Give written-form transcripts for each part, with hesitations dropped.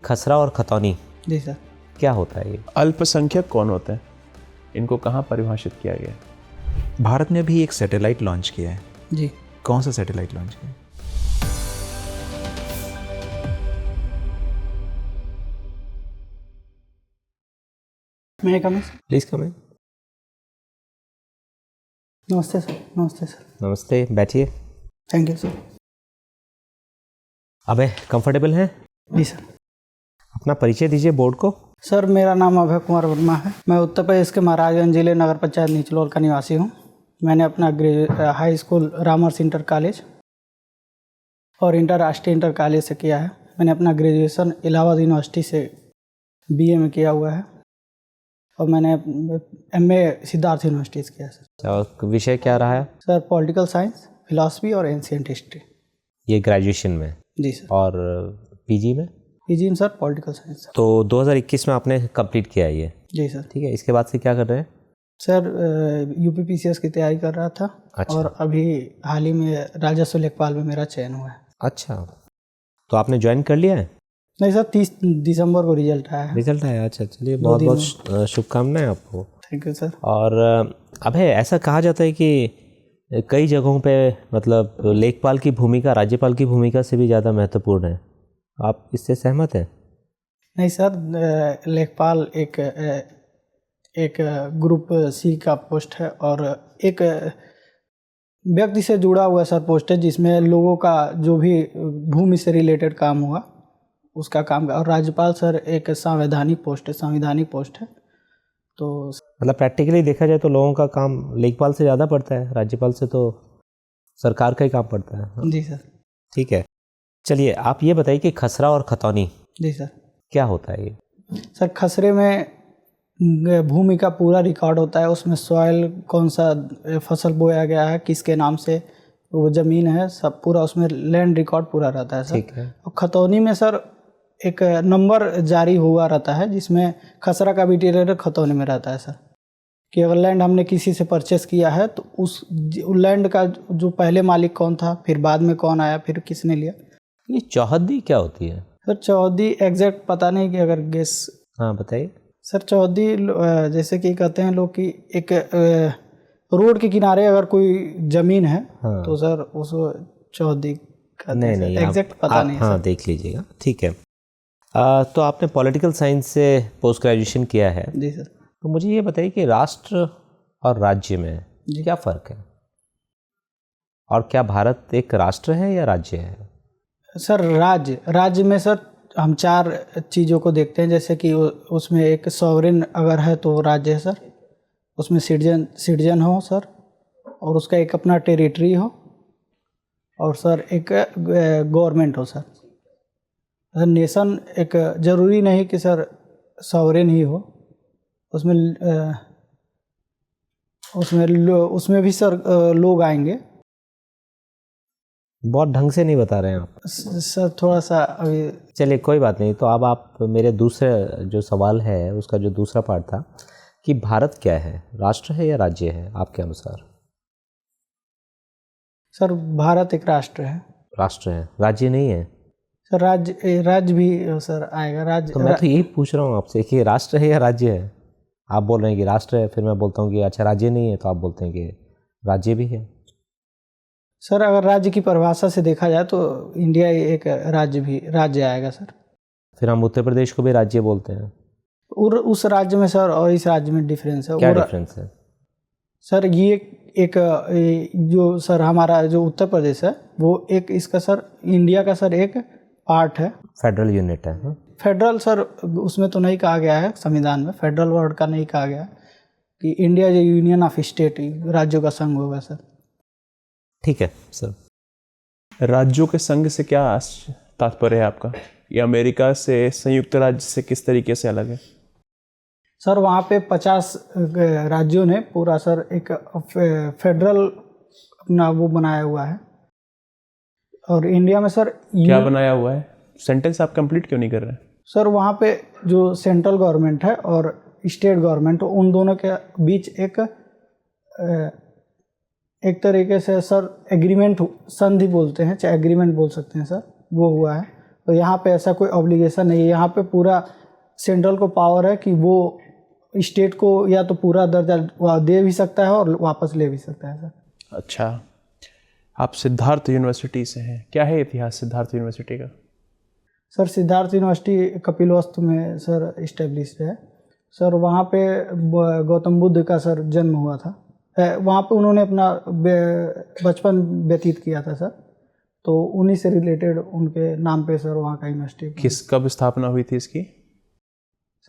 खसरा और खतौनी जी सर। क्या होता है ये? अल्पसंख्यक कौन होते हैं? इनको कहाँ परिभाषित किया गया है? भारत ने अभी एक सैटेलाइट लॉन्च किया है। जी। कौन सा सैटेलाइट लॉन्च किया है? मैं कम। प्लीज़ कम इन। नमस्ते सर। नमस्ते सर। नमस्ते, बैठिए। Thank you sir. अबे कंफर्टेबल हैं? जी सर। अपना परिचय दीजिए बोर्ड को। सर मेरा नाम अभय कुमार वर्मा है। मैं उत्तर प्रदेश के महाराजगंज जिले नगर पंचायत नीचलौल का निवासी हूँ। मैंने अपना हाई स्कूल रामर्स इंटर कॉलेज और इंटरराष्ट्रीय इंटर कॉलेज से किया है। मैंने अपना ग्रेजुएशन इलाहाबाद यूनिवर्सिटी से बीए में किया हुआ है और मैंने एमए सिद्धार्थ यूनिवर्सिटी से किया सर। और विषय क्या रहा है? सर पॉलिटिकल साइंस, फिलॉसफी और एंशिएंट हिस्ट्री। ये ग्रेजुएशन में? जी सर। और पीजी में? पीजी में सर पॉलिटिकल साइंस। तो 2021 में आपने कंप्लीट किया ये? जी सर। ठीक है, इसके बाद से क्या कर रहे हैं? सर यूपीपीसीएस की तैयारी कर रहा था। अच्छा। और अभी हाल ही में राजस्व लेखपाल में मेरा चयन हुआ है। अच्छा, तो आपने ज्वाइन कर लिया है? नहीं सर, 30 दिसंबर को रिजल्ट आया है। रिजल्ट आया? अच्छा, चलिए बहुत बहुत शुभकामनाएं आपको। Thank you sir. और अब है ऐसा कहा जाता है कि कई जगहों पे मतलब लेखपाल की भूमिका राज्यपाल की भूमिका से भी ज़्यादा महत्वपूर्ण है। आप इससे सहमत हैं? नहीं सर, लेखपाल एक ग्रुप सी का पोस्ट है और एक व्यक्ति से जुड़ा हुआ सर पोस्ट है जिसमें लोगों का जो भी भूमि से रिलेटेड काम हुआ उसका काम। और राज्यपाल सर एक संवैधानिक पोस्ट है, संवैधानिक पोस्ट है। तो मतलब प्रैक्टिकली देखा जाए तो लोगों का काम लेखपाल से ज़्यादा पड़ता है, राज्यपाल से तो सरकार का ही काम पड़ता है। जी सर। ठीक है, चलिए आप ये बताइए कि खसरा और खतौनी जी सर। क्या होता है ये? सर खसरे में भूमि का पूरा रिकॉर्ड होता है। उसमें सॉइल, कौन सा फसल बोया गया है, किसके नाम से वो ज़मीन है, सब पूरा उसमें लैंड रिकॉर्ड पूरा रहता है सर। ठीक है। और खतौनी में सर एक नंबर जारी हुआ रहता है जिसमें खसरा का भी डिटेल खतौनी में रहता है सर। कि अगर लैंड हमने किसी से परचेस किया है तो उस लैंड का जो पहले मालिक कौन था, फिर बाद में कौन आया, फिर किसने लिया। ये चौहद्दी क्या होती है? सर चौहद्दी एग्जैक्ट पता नहीं कि अगर गेस। हाँ बताइए। सर चौहद्दी जैसे कि कहते हैं लोग कि एक रोड के किनारे अगर कोई ज़मीन है हाँ। तो सर उसको चौहद्दी कहते हैं। नहीं, एग्जैक्ट पता नहीं। हाँ देख लीजिएगा। ठीक है। तो आपने पॉलिटिकल साइंस से पोस्ट ग्रेजुएशन किया है। जी सर। तो मुझे ये बताइए कि राष्ट्र और राज्य में क्या फ़र्क है, और क्या भारत एक राष्ट्र है या राज्य है? सर राज्य में सर हम 4 चीज़ों को देखते हैं। जैसे कि उसमें एक सॉवरेन अगर है तो राज्य है सर। उसमें सिटीजन हो सर, और उसका एक अपना टेरिटरी हो, और सर एक गवर्नमेंट हो सर। नेशन एक ज़रूरी नहीं कि सर सॉवरेन ही हो, उसमें भी सर लोग आएंगे। बहुत ढंग से नहीं बता रहे हैं आप सर, थोड़ा सा अभी। चलिए कोई बात नहीं। तो अब आप मेरे दूसरे जो सवाल है उसका जो दूसरा पार्ट था कि भारत क्या है, राष्ट्र है या राज्य है आपके अनुसार? सर भारत एक राष्ट्र है। राष्ट्र है, राज्य नहीं है? सर राज्य भी सर आएगा। राज्य तो मैं तो यही पूछ रहा हूँ आपसे कि राष्ट्र है या राज्य है। आप बोल रहे हैं कि राष्ट्र है, फिर मैं बोलता हूँ कि अच्छा राज्य नहीं है, तो आप बोलते हैं कि राज्य भी है। सर अगर राज्य की परिभाषा से देखा जाए तो इंडिया एक राज्य आएगा सर। फिर हम उत्तर प्रदेश को भी राज्य बोलते हैं। और उस राज्य में सर और इस राज्य में डिफरेंस है। क्या डिफरेंस है? सर ये एक जो सर हमारा जो उत्तर प्रदेश है वो एक इसका सर इंडिया का सर एक पार्ट है। फेडरल यूनिट है। फेडरल सर उसमें तो नहीं कहा गया है, संविधान में फेडरल वर्ड का नहीं कहा गया है कि इंडिया जो यूनियन ऑफ स्टेट, राज्यों का संघ होगा सर। ठीक है सर। राज्यों के संघ से क्या तात्पर्य है आपका? ये अमेरिका से, संयुक्त राज्य से किस तरीके से अलग है? सर वहाँ पे 50 राज्यों ने पूरा सर एक फेडरल अपना वो बनाया हुआ है। और इंडिया में सर क्या बनाया हुआ है? सेंटेंस आप कंप्लीट क्यों नहीं कर रहे? सर वहाँ पे जो सेंट्रल गवर्नमेंट है और स्टेट गवर्नमेंट, उन दोनों के बीच एक तरीके से सर एग्रीमेंट, संधि बोलते हैं, चाहे एग्रीमेंट बोल सकते हैं सर, वो हुआ है। तो यहाँ पे ऐसा कोई ऑब्लिगेशन नहीं है। यहाँ पे पूरा सेंट्रल को पावर है कि वो स्टेट को या तो पूरा दर्जा दे भी सकता है और वापस ले भी सकता है सर। अच्छा, आप सिद्धार्थ यूनिवर्सिटी से हैं, क्या है इतिहास सिद्धार्थ यूनिवर्सिटी का? सर सिद्धार्थ यूनिवर्सिटी कपिलवस्तु में सर इस्टेब्लिश्ड है सर। वहाँ पे गौतम बुद्ध का सर जन्म हुआ था। वहाँ पे उन्होंने अपना बचपन व्यतीत किया था सर, तो उन्हीं से रिलेटेड उनके नाम पे सर वहाँ का यूनिवर्सिटी। कब स्थापना हुई थी इसकी?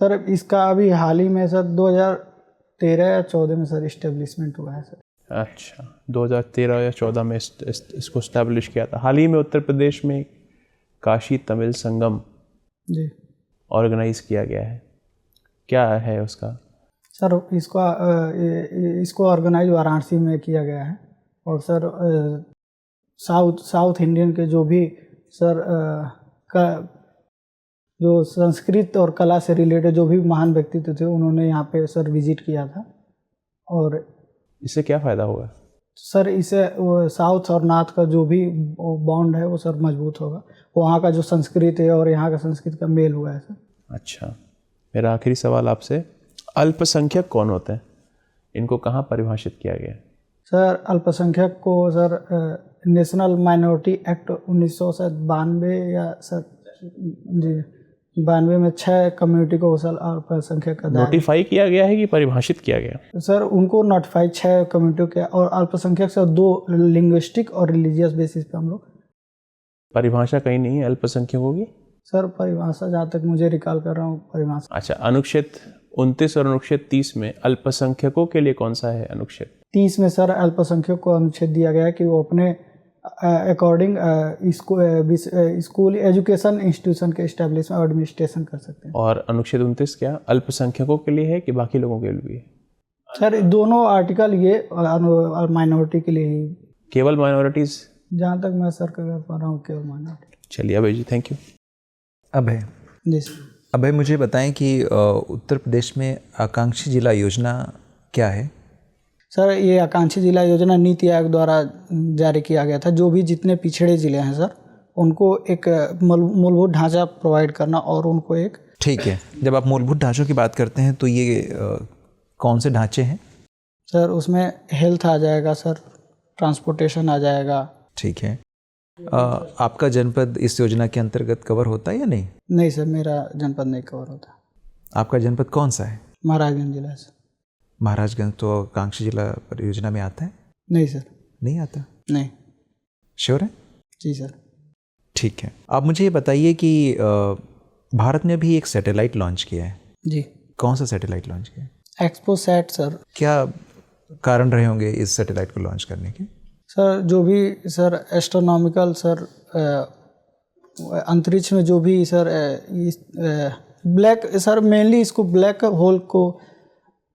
सर इसका अभी हाल ही में सर 2013 या 14 में सर इस्टेब्लिशमेंट हुआ है सर। अच्छा, 2013 या 14 में इसको इस्टेब्लिश किया था। हाल ही में उत्तर प्रदेश में काशी तमिल संगम जी ऑर्गेनाइज किया गया है, क्या है उसका? सर इसको ऑर्गेनाइज वाराणसी में किया गया है। और सर साउथ इंडियन के जो भी सर जो संस्कृत और कला से रिलेटेड जो भी महान व्यक्तित्व थे उन्होंने यहाँ पे सर विजिट किया था। और इससे क्या फ़ायदा हुआ? सर इससे साउथ और नॉर्थ का जो भी बॉन्ड है वो सर मजबूत होगा। वहाँ का जो संस्कृत है और यहाँ का संस्कृत का मेल हुआ है सर। अच्छा, मेरा आखिरी सवाल आपसे, अल्पसंख्यक कौन होते हैं? इनको कहाँ परिभाषित किया गया है? सर अल्पसंख्यक को सर नेशनल माइनॉरिटी एक्ट 1992 या सर जी 92 में 6 कम्युनिटी को सर अल्पसंख्यक का नोटिफाई किया गया है कि परिभाषित किया गया? सर उनको नोटिफाई 6 कम्युनिटी के और अल्पसंख्यक सर 2 लिंग्विस्टिक और रिलीजियस बेसिस पे हम लोग। परिभाषा कहीं नहीं है अल्पसंख्यकों की? सर परिभाषा जहाँ तक मुझे रिकॉल कर रहा हूँ परिभाषा। अच्छा, अनुच्छेद 29 और अनुच्छेद 30 में अल्पसंख्यकों के लिए कौन सा है अनुच्छेद? 30 में सर अल्पसंख्यक को अनुच्छेद दिया गया है कि वो अपने अकॉर्डिंग स्कूल एजुकेशन इंस्टीट्यूशन के एस्टेब्लिशमेंट और एडमिनिस्ट्रेशन कर सकते हैं। और अनुच्छेद 29 क्या अल्पसंख्यकों के लिए है कि बाकी लोगों के लिए? सर दोनों आर्टिकल ये माइनॉरिटी के लिए ही। केवल माइनॉरिटीज? जहाँ तक मैं सर कर पा रहा हूँ केवल माइनॉरिटी। चलिए Abhay ji, thank you. Abhay ji sir. Abhay मुझे बताएं कि उत्तर प्रदेश में आकांक्षी जिला योजना क्या है? सर ये आकांक्षी जिला योजना नीति आयोग द्वारा जारी किया गया था। जो भी जितने पिछड़े ज़िले हैं सर उनको एक मूलभूत ढांचा प्रोवाइड करना और उनको एक। ठीक है, जब आप मूलभूत ढांचों की बात करते हैं तो ये कौन से ढांचे हैं? सर उसमें हेल्थ आ जाएगा सर, ट्रांसपोर्टेशन आ जाएगा। ठीक है, आपका जनपद इस योजना के अंतर्गत कवर होता है या नहीं? नहीं सर, मेरा जनपद नहीं कवर होता। आपका जनपद कौन सा है? महाराजगंज जिला से। महाराजगंज तो आकांक्षी जिला परियोजना में आता है? नहीं सर। नहीं आता? नहीं। श्योर है? जी सर। ठीक है, आप मुझे ये बताइए कि भारत ने अभी एक सैटेलाइट लॉन्च किया है। जी। कौन सा सैटेलाइट लॉन्च किया है? XPoSat sir. क्या कारण रहे होंगे इस सैटेलाइट को लॉन्च करने के? सर जो भी सर एस्ट्रोनॉमिकल सर अंतरिक्ष में जो भी सर ब्लैक सर मेनली इसको ब्लैक होल को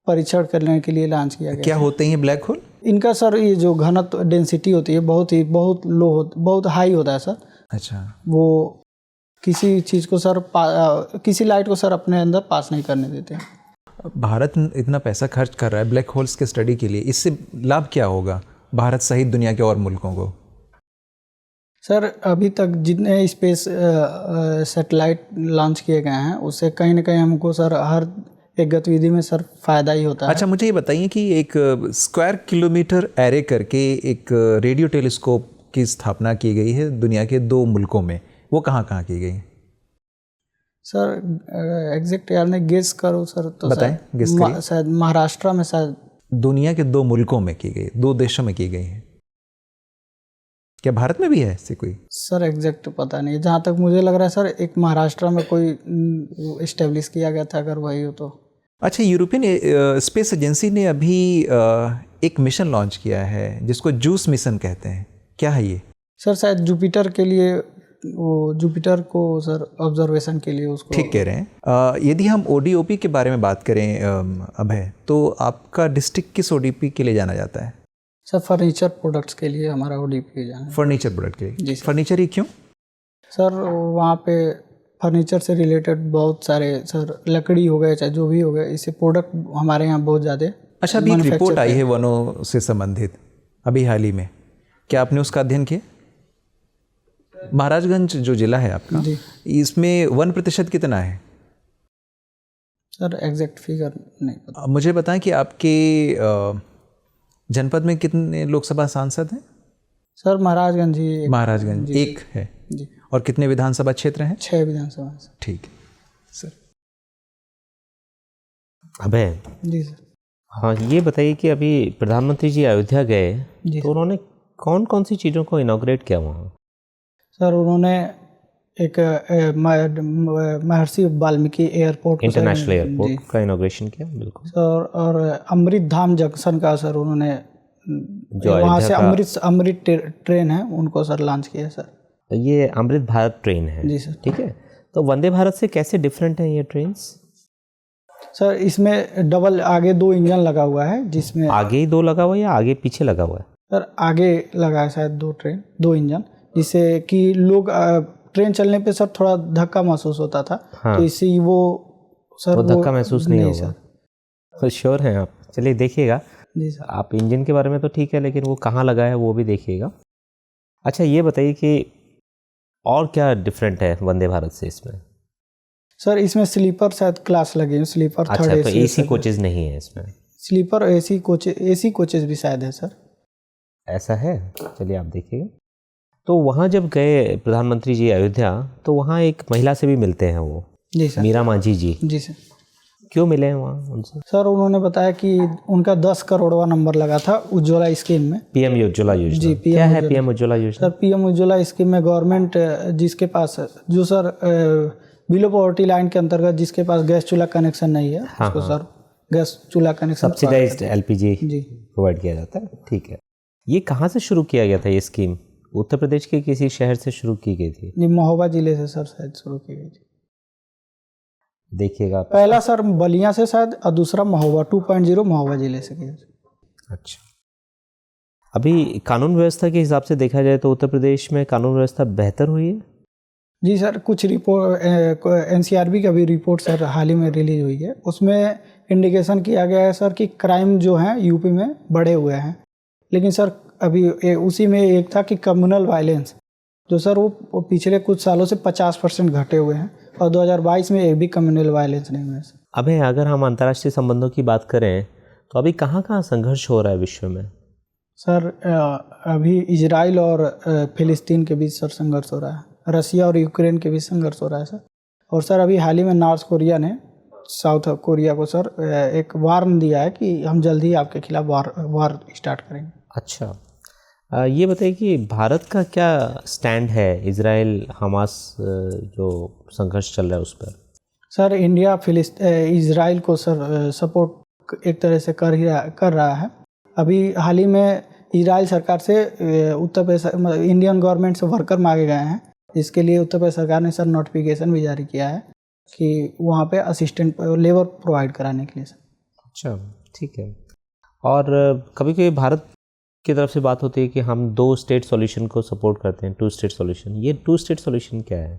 परीक्षण करने के लिए लॉन्च किया गया। क्या होते हैं ये ब्लैक होल? इनका सर ये जो घनत्व डेंसिटी होती है बहुत लो बहुत हाई होता है सर। अच्छा। वो किसी चीज़ को सर किसी लाइट को सर अपने अंदर पास नहीं करने देते हैं। भारत इतना पैसा खर्च कर रहा है ब्लैक होल्स के स्टडी के लिए, इससे लाभ क्या होगा भारत सहित दुनिया के और मुल्कों को? सर अभी तक जितने स्पेस सैटेलाइट लॉन्च किए गए हैं उससे कहीं ना कहीं हमको सर हर एक गतिविधि में सर फ़ायदा ही होता है। अच्छा, मुझे ये बताइए कि एक स्क्वायर किलोमीटर एरे करके एक रेडियो टेलीस्कोप की स्थापना की गई है दुनिया के 2 मुल्कों में, वो कहाँ कहाँ की गई? सर एग्जैक्ट यार नहीं, गेस करो सर तो बताएं, गेस करिए। शायद महाराष्ट्र में, शायद दुनिया के 2 मुल्कों में की गई, 2 देशों में की गई है। क्या भारत में भी है ऐसी कोई? सर एग्जैक्ट पता नहीं, जहाँ तक मुझे लग रहा है सर एक महाराष्ट्र में कोई इस्टेब्लिश किया गया था, अगर वही हो तो। अच्छा, यूरोपियन स्पेस एजेंसी ने अभी एक मिशन लॉन्च किया है जिसको जूस मिशन कहते हैं, क्या है ये? सर शायद जुपिटर के लिए, वो जुपिटर को सर ऑब्जर्वेशन के लिए उसको। ठीक कह रहे हैं। यदि हम ODOP के बारे में बात करें अभय, तो आपका डिस्ट्रिक्ट किस ODP के लिए जाना जाता है? सर फर्नीचर प्रोडक्ट्स के लिए हमारा ODP जाना है। फर्नीचर प्रोडक्ट के लिए? जी। फर्नीचर ही क्यों? सर वहाँ पे फर्नीचर से रिलेटेड बहुत सारे सर लकड़ी हो गए चाहे जो भी हो गए, इससे प्रोडक्ट हमारे यहाँ बहुत ज़्यादा। अच्छा, अभी एक रिपोर्ट आई है वनों से संबंधित अभी हाल ही में, क्या आपने उसका अध्ययन किया? महाराजगंज जो जिला है आपका, जी इसमें 1% कितना है? सर एग्जैक्ट फिगर नहीं पता। अब मुझे बताएं कि आपके जनपद में कितने लोकसभा सांसद हैं? सर महाराजगंज ही महाराजगंज एक है। जी और कितने विधानसभा क्षेत्र हैं? 6 विधानसभा है सर। ठीक है सर। अभय, जी सर। हाँ ये बताइए कि अभी प्रधानमंत्री जी अयोध्या गए जी तो उन्होंने कौन कौन सी चीज़ों को इनॉग्रेट किया वहाँ? सर उन्होंने एक महर्षि वाल्मीकि एयरपोर्ट को इंटरनेशनल एयरपोर्ट का इनॉग्रेशन किया, बिल्कुल। सर, और अमृत धाम जंक्शन का सर उन्होंने जो वहाँ अयोध्या से अमृत ट्रेन है उनको सर लॉन्च किया सर। ये अमृत भारत ट्रेन है, जी सर। ठीक है। तो वंदे भारत से कैसे डिफरेंट है ये ट्रेन्स? सर इसमें डबल आगे 2 इंजन लगा हुआ है, जिसमें आगे ही 2 लगा हुआ है या आगे पीछे लगा हुआ है? सर आगे लगा है शायद 2 इंजन, जिससे कि लोग ट्रेन चलने पे सर थोड़ा धक्का महसूस होता था। हाँ। तो इससे वो सर वो धक्का महसूस नहीं होगा। सर। तो श्योर हैं आप? चलिए देखिएगा। जी सर। आप इंजन के बारे में तो ठीक है, लेकिन वो कहाँ लगा है वो भी देखिएगा। अच्छा ये बताइए कि और क्या डिफरेंट है वंदे भारत से इसमें? सर इसमें स्लीपर शायद क्लास लगे हैं, स्लीपर अच्छा, थर्ड तो एसी एसी कोचेज नहीं है इसमें? स्लीपर एसी कोचेज भी शायद है सर। ऐसा है, चलिए आप देखिएगा। तो वहाँ जब गए प्रधानमंत्री जी अयोध्या तो वहाँ एक महिला से भी मिलते हैं वो, जी सर। मीरा मांझी जी। जी सर। क्यों मिले हैं वहाँ उनसे? सर उन्होंने बताया कि उनका 10 करोड़वा नंबर लगा था उज्ज्वला स्कीम में। पीएम उज्ज्वला योजना। जी, क्या है पीएम उज्ज्वला योजना? सर पीएम उज्ज्वला स्कीम में गवर्नमेंट जिसके पास जो सर बिलो पॉवर्टी लाइन के अंतर्गत जिसके पास गैस चूल्हा कनेक्शन नहीं है, उसको सर गैस चूल्हा कनेक्शन सब्सिडाइज्ड एलपीजी जी प्रोवाइड किया जाता है, ठीक है। ये कहाँ से शुरू किया गया था ये स्कीम? उत्तर प्रदेश के किसी शहर से शुरू की गई थी? जी महोबा जिले से सर शायद शुरू की गई थी। देखिएगा। पहला सर बलिया से शायद और दूसरा महोबा 2.0 महोबा जिले से किया। अच्छा, अभी कानून व्यवस्था के हिसाब से देखा जाए तो उत्तर प्रदेश में कानून व्यवस्था बेहतर हुई है? जी सर, कुछ रिपोर्ट एनसीआरबी का भी रिपोर्ट सर हाल ही में रिलीज हुई है, उसमें इंडिकेशन किया गया है सर कि क्राइम जो हैं यूपी में बढ़े हुए हैं। लेकिन सर अभी उसी में एक था कि कम्युनल वायलेंस जो सर वो पिछले कुछ सालों से 50% घटे हुए हैं और 2022 में एक भी कम्युनल वायलेंस नहीं हुआ है सर। अबे अगर हम अंतर्राष्ट्रीय संबंधों की बात करें तो अभी कहाँ कहाँ संघर्ष हो रहा है विश्व में? सर अभी इजराइल और फिलिस्तीन के बीच सर संघर्ष हो रहा है, रसिया और यूक्रेन के बीच संघर्ष हो रहा है सर। और सर अभी हाल ही में नॉर्थ कोरिया ने साउथ कोरिया को सर एक वार्न दिया है कि हम जल्द ही आपके खिलाफ वार स्टार्ट करेंगे। अच्छा, ये बताइए कि भारत का क्या स्टैंड है इजराइल हमास जो संघर्ष चल रहा है उस पर? सर इंडिया इजराइल को सर सपोर्ट एक तरह से कर रहा है। अभी हाल ही में इजराइल सरकार से उत्तर प्रदेश इंडियन गवर्नमेंट से वर्कर मांगे गए हैं, जिसके लिए उत्तर प्रदेश सरकार ने सर नोटिफिकेशन भी जारी किया है कि वहाँ पे असिस्टेंट लेबर प्रोवाइड कराने के लिए सर। अच्छा, ठीक है। और कभी कभी भारत की तरफ से बात होती है कि हम 2 स्टेट सॉल्यूशन को सपोर्ट करते हैं, 2 स्टेट सॉल्यूशन। ये 2 स्टेट सॉल्यूशन क्या है?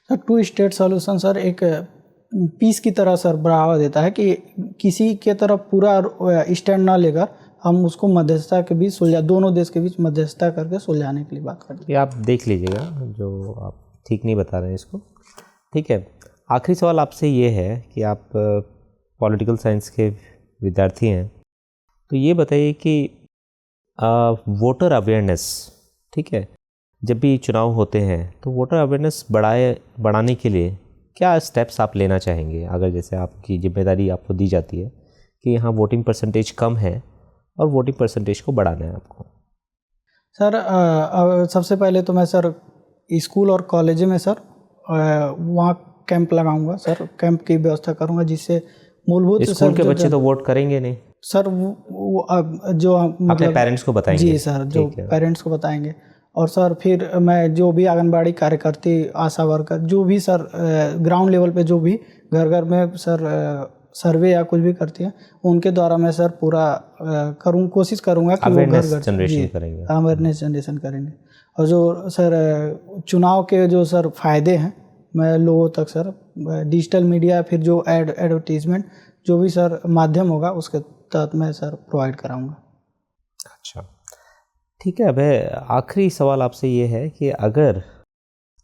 सर 2 स्टेट सॉल्यूशन सर एक पीस की तरह सर बढ़ावा देता है कि किसी के तरफ पूरा स्टैंड ना लेकर हम उसको मध्यस्थता के बीच दोनों देश के बीच मध्यस्थता करके सुलझाने के लिए बात करते हैं। ये आप देख लीजिएगा, जो आप ठीक नहीं बता रहे हैं इसको, ठीक है। आखिरी सवाल आपसे ये है कि आप पॉलिटिकल साइंस के विद्यार्थी हैं, तो ये बताइए कि वोटर अवेयरनेस, ठीक है, जब भी चुनाव होते हैं तो वोटर अवेयरनेस बढ़ाने के लिए क्या स्टेप्स आप लेना चाहेंगे? अगर जैसे आपकी जिम्मेदारी आपको दी जाती है कि यहाँ वोटिंग परसेंटेज कम है और वोटिंग परसेंटेज को बढ़ाना है आपको। सर सबसे पहले तो मैं सर स्कूल और कॉलेज में सर वहाँ कैंप लगाऊंगा सर, कैंप की व्यवस्था करूँगा जिससे मूलभूत स्कूल के बच्चे तो वोट करेंगे नहीं सर, वो जो मतलब अपने पेरेंट्स को बताएंगे। जी सर, जो पेरेंट्स को बताएंगे। और सर फिर मैं जो भी आंगनबाड़ी कार्यकर्ती, आशा वर्कर, जो भी सर ग्राउंड लेवल पे जो भी घर घर में सर सर्वे या कुछ भी करती है, उनके द्वारा मैं सर पूरा कोशिश करूँगा कि वो घर घर जनरेशन करेंगे, अवेयरनेस जनरेशन करेंगे। और जो सर चुनाव के जो सर फायदे हैं मैं लोगों तक सर डिजिटल मीडिया, फिर जो एडवर्टीजमेंट जो भी सर माध्यम होगा उसके तहत मैं सर प्रोवाइड कराऊंगा। अच्छा, ठीक है। अब आखिरी सवाल आपसे ये है कि अगर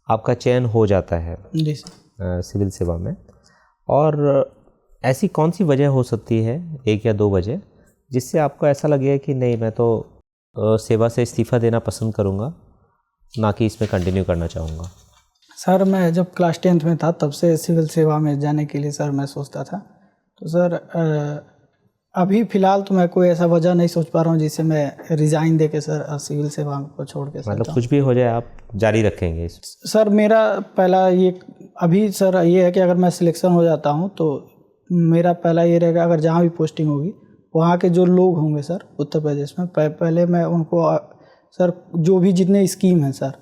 आपका चयन हो जाता है जी सर। सिविल सेवा में। और ऐसी कौन सी वजह हो सकती है, 1 या 2 वजह, जिससे आपको ऐसा लगेगा कि नहीं मैं तो सेवा से इस्तीफ़ा देना पसंद करूँगा, ना कि इसमें कंटिन्यू करना चाहूँगा? सर मैं जब क्लास 10th में था तब से सिविल सेवा में जाने के लिए सर मैं सोचता था। तो सर अभी फ़िलहाल तो मैं कोई ऐसा वजह नहीं सोच पा रहा हूँ जिससे मैं रिज़ाइन दे के सर सिविल सेवा को छोड़ के मतलब कुछ भी हो जाए आप जारी रखेंगे इस? सर मेरा पहला ये अभी सर ये है कि अगर मैं सिलेक्शन हो जाता हूँ तो मेरा पहला ये रहेगा, अगर जहाँ भी पोस्टिंग होगी वहाँ के जो लोग होंगे सर उत्तर प्रदेश में, पहले मैं उनको सर जो भी जितने स्कीम हैं सर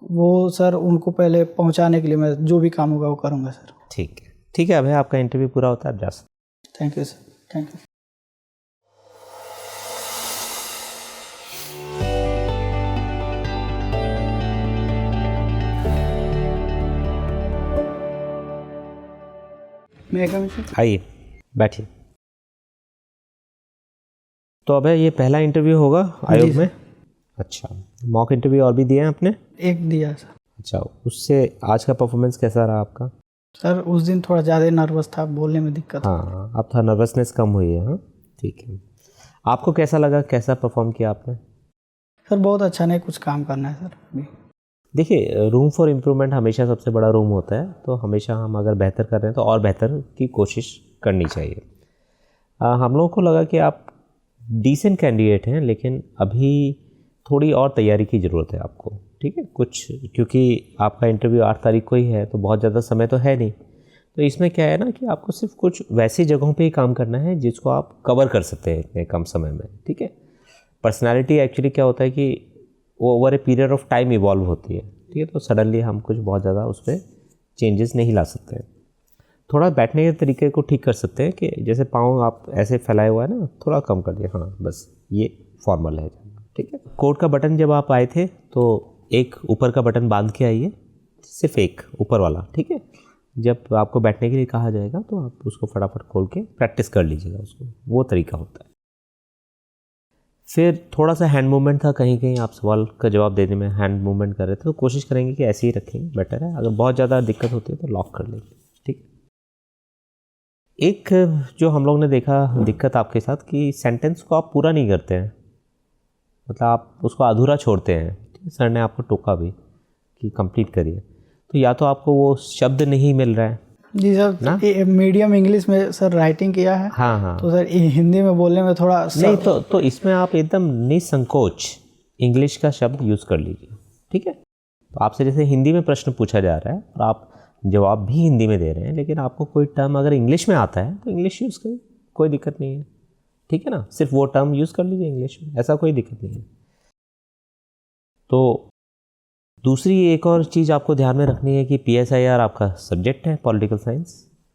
वो सर उनको पहले पहुँचाने के लिए मैं जो भी काम होगा वो करूँगा सर। ठीक है, ठीक है। अभी आपका इंटरव्यू पूरा होता है, आप जा सकते। Thank you sir, thank you. आइए बैठिए। तो अब ये पहला इंटरव्यू होगा आयोग में? अच्छा, मॉक इंटरव्यू और भी दिए हैं आपने? एक दिया सर। अच्छा, उससे आज का परफॉर्मेंस कैसा रहा आपका? सर उस दिन थोड़ा ज़्यादा नर्वस था, बोलने में दिक्कत। हाँ, अब थोड़ा नर्वसनेस कम हुई है। हाँ ठीक है। आपको कैसा लगा, कैसा परफॉर्म किया आपने? सर बहुत अच्छा, नहीं कुछ काम करना है सर अभी। देखिए, रूम फॉर इम्प्रूवमेंट हमेशा सबसे बड़ा रूम होता है, तो हमेशा हम अगर बेहतर कर रहे हैं तो और बेहतर की कोशिश करनी चाहिए। हम लोगों को लगा कि आप डिसेंट कैंडिडेट हैं, लेकिन अभी थोड़ी और तैयारी की ज़रूरत है आपको, ठीक है? कुछ, क्योंकि आपका इंटरव्यू 8 तारीख को ही है, तो बहुत ज़्यादा समय तो है नहीं। तो इसमें क्या है ना कि आपको सिर्फ कुछ वैसी जगहों पे ही काम करना है जिसको आप कवर कर सकते हैं इतने कम समय में, ठीक है? पर्सनालिटी एक्चुअली क्या होता है कि वो over a period of time evolve होती है, ठीक है? तो सडनली हम कुछ बहुत ज़्यादा उस पर चेंजेस नहीं ला सकते हैं। थोड़ा बैठने के तरीके को ठीक कर सकते हैं कि जैसे पाँव आप ऐसे फैलाए हुआ है ना, थोड़ा कम कर दिया, हाँ बस ये फॉर्मल है, ठीक है? कोट का बटन जब आप आए थे तो एक ऊपर का बटन बांध के आइए, सिर्फ एक ऊपर वाला, ठीक है? जब आपको बैठने के लिए कहा जाएगा तो आप उसको फटाफट खोल के प्रैक्टिस कर लीजिएगा उसको, वो तरीका होता है। फिर थोड़ा सा हैंड मूवमेंट था, कहीं कहीं आप सवाल का जवाब देने में हैंड मूवमेंट कर रहे थे, तो कोशिश करेंगे कि ऐसे ही रखेंगे, बेटर है। अगर बहुत ज़्यादा दिक्कत होती है तो लॉक कर लेंगे, ठीक है? एक जो हम लोग ने देखा दिक्कत आपके साथ कि सेंटेंस को आप पूरा नहीं करते हैं, मतलब आप उसको अधूरा छोड़ते हैं, ठीक है? सर ने आपको टोका भी कि कंप्लीट करिए, तो या तो आपको वो शब्द नहीं मिल रहा है जी सर ना? मीडियम इंग्लिश में सर राइटिंग किया है। हाँ हाँ, तो सर हिंदी में बोलने में थोड़ा नहीं, तो इसमें आप एकदम निसंकोच इंग्लिश का शब्द यूज़ कर लीजिए, ठीक है? तो आपसे जैसे हिंदी में प्रश्न पूछा जा रहा है और आप जवाब भी हिंदी में दे रहे हैं, लेकिन आपको कोई टर्म अगर इंग्लिश में आता है तो इंग्लिश यूज़ करिए, कोई दिक्कत नहीं है, ठीक है ना? सिर्फ वो टर्म यूज़ कर लीजिए इंग्लिश में, ऐसा कोई दिक्कत नहीं है। तो दूसरी एक और चीज़ आपको ध्यान में रखनी है कि PSIR आपका सब्जेक्ट है पॉलिटिकल साइंस,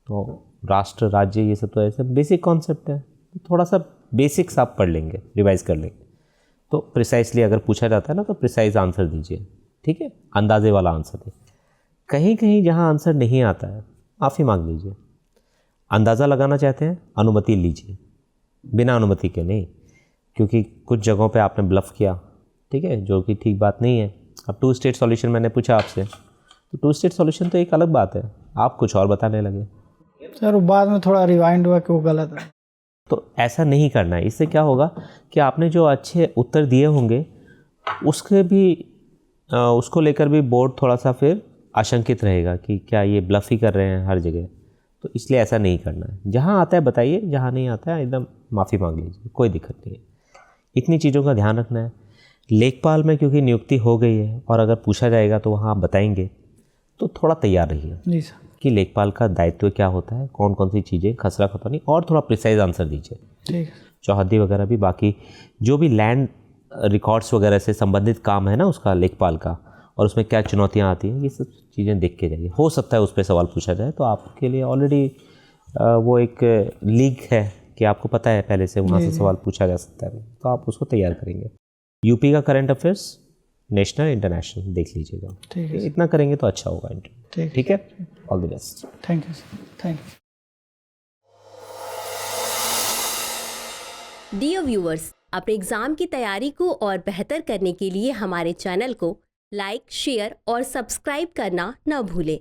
तो राष्ट्र राज्य ये सब तो ऐसे बेसिक कॉन्सेप्ट है, तो थोड़ा सा बेसिक्स आप पढ़ लेंगे, रिवाइज कर लेंगे, तो प्रिसाइसली अगर पूछा जाता है ना तो प्रिसाइज आंसर दीजिए, ठीक है? अंदाजे वाला आंसर दीजिए। कहीं कहीं जहाँ आंसर नहीं आता है माफ़ी मांग लीजिए। अंदाज़ा लगाना चाहते हैं, अनुमति लीजिए, बिना अनुमति के नहीं, क्योंकि कुछ जगहों पे आपने ब्लफ किया, ठीक है, जो कि ठीक बात नहीं है। अब 2 स्टेट सॉल्यूशन मैंने पूछा आपसे, तो 2 स्टेट सॉल्यूशन तो एक अलग बात है, आप कुछ और बताने लगे सर, बाद में थोड़ा रिवाइंड हुआ कि वो गलत है। तो ऐसा नहीं करना है। इससे क्या होगा कि आपने जो अच्छे उत्तर दिए होंगे उसके भी उसको लेकर भी बोर्ड थोड़ा सा फिर आशंकित रहेगा कि क्या ये ब्लफ ही कर रहे हैं हर जगह, तो इसलिए ऐसा नहीं करना है। जहाँ आता है बताइए, जहाँ नहीं आता है एकदम माफ़ी मांग लीजिए, कोई दिक्कत नहीं है। इतनी चीज़ों का ध्यान रखना है। लेखपाल में क्योंकि नियुक्ति हो गई है और अगर पूछा जाएगा तो वहाँ आप बताएंगे, तो थोड़ा तैयार रहिए जी सर कि लेखपाल का दायित्व क्या होता है, कौन कौन सी चीज़ें, खसरा खतौनी, और थोड़ा प्रिसाइज आंसर दीजिए, ठीक है। चौहद्दी वगैरह भी, बाकी जो भी लैंड रिकॉर्ड्स वगैरह से संबंधित काम है ना उसका, लेखपाल का, और उसमें क्या चुनौतियाँ आती हैं, ये सब चीज़ें देख के जाइए। हो सकता है उस पर सवाल पूछा जाए, तो आपके लिए ऑलरेडी वो एक लीग है कि आपको पता है पहले से वहाँ से सवाल पूछा जा सकता है, तो आप उसको तैयार करेंगे। यूपी का करंट अफेयर्स, नेशनल इंटरनेशनल देख लीजिएगा, ठीक है। इतना करेंगे तो अच्छा होगा इंटरव्यू, ठीक है? All the best. Thank you sir, thank you. Dear viewers, अपने एग्जाम की तैयारी को और बेहतर करने के लिए हमारे चैनल को लाइक, शेयर और सब्सक्राइब करना न भूलें।